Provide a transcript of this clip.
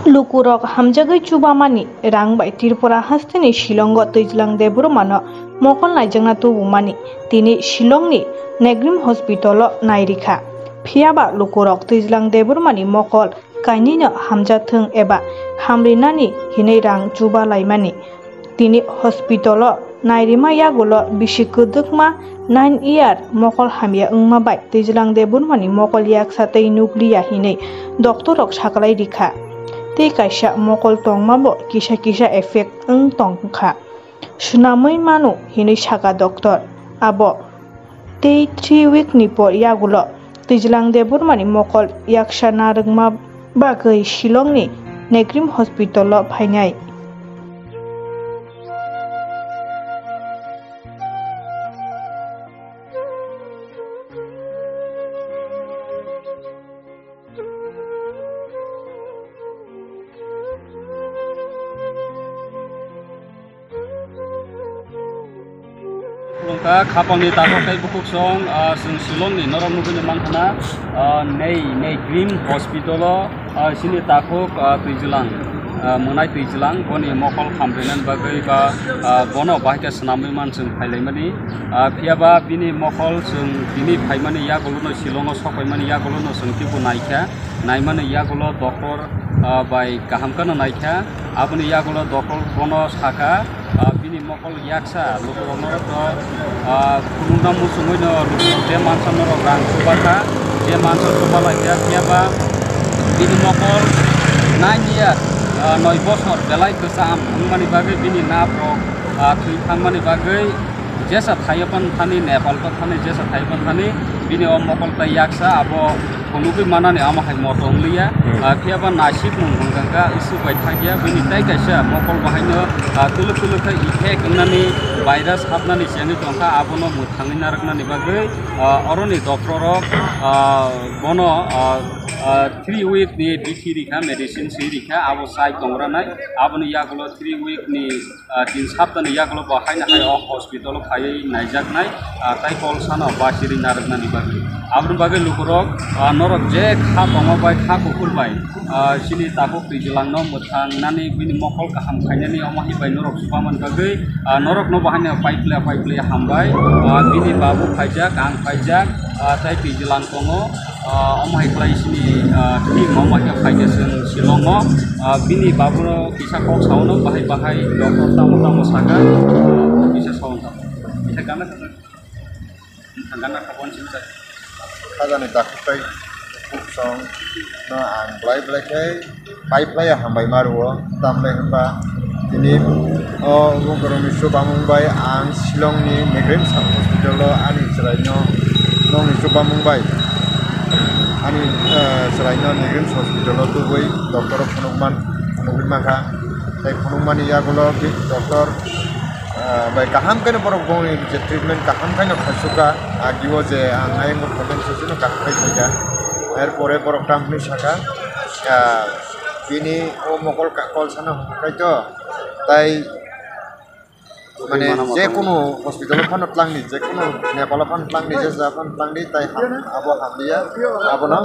Lukurok hamjagai chubamani rangbai tirpura hastini Shillongo twijlang debromano mokol naijangna tubumani tini Shillongni Negrim Hospitalo nairikha phiaba lukurok twijlang debromani mokol kainino hamjathung eba hamrinani hinai rang chubalaimani tini hospitalo nairima yagulo bisi kudukma 9 year mokol hamya ungma bai twijlang debromani mokol yaksa tei nukliya hinai doktorok saklai rikha tei kaisa mokol tongmabo kisa effect tongkha sunamui manu hinui saka doctor abo tei 3 week ni por yagulo twijlang debromani mokol yaksa narungma bagui Shillongni Negrim Hospitalo phainai Lungka khapangni takokai bukuk song sung Shillongni norok nuguni mangkhana Negrim Hospitalo sini takok twijlang monai twijlang boni mokol khambrinan bagai ba bono bahika snamui man sung phailaimani phiaba bini mokol sung bini phaimani yagulo Shillongo sokaimani yagulo sung tibu naikha naimani yagulo doktor bai kahamkana naikha aboni yagulo doktor bono saka bini mokol yaksa lukurokno kulungna musumoino lukurok je mansanoro rang subaka je mansan subalaiya phiaba bini mokol 9 year 9 bosor belai kesam mani bagai bini naprok thangmani bagai jesa thaipan thani Nepal ko thani jesa thaipan thani bini mokol ta yaksa abo konubi manani ama hai motong liya phiaba nasib munggangga isu bai thagia bini tai kaisa mokol bahaino tulu khai effect nani virus hapnani seni tongka abono muthangni naraknani bagai oroni doktorok bono 3 week ni dithiri kha medicine siri kha abo sai tongranai aboni yagulo 3 week ni 3 saptani yagulo bahaina hai hospital khai naijaknai tai kol sana basiri naraknani bagai aboni bagai lukurok norok je kha tongo bai kha kukur bai sini takok twijlangno muthangnani bini mokol kaham khainani omahi bai norok supaman bagai norok no bahane paiple hambai bini babu phaijak ang phaijak tai twijlang tongo omahi klai sini thing omahi phaija sung Shillongo bini babu kisa kok sauno bahai doktor tamu saka bisa saun bisa kana kapon cinta kagani takukai song no ang blai kai pipe ya hambai maruo tamle hamba tini gongkoroni subamungbai ang Shillongni Negrim Hospitalo ani seraino nong subamungbai ani seraino Negrim Hospitalo tu bai doktor phunukman maka tai phunukmani yagulo doktor bai kaham kene borok boni je treatment kaham kene khasuka agiwo je angai mo khoben sesino kaham kai jaga এরপরে বরক টাম্পনি শাখা বিনি ও মকল কল সানা হকাইতো তাই মানে যে কোনো হসপিটাল ফানত লাংনি যে কোনো নেপাল ফানত লাংনি যে জাপান লাংনি তাই আবো হামলিয়া আবো না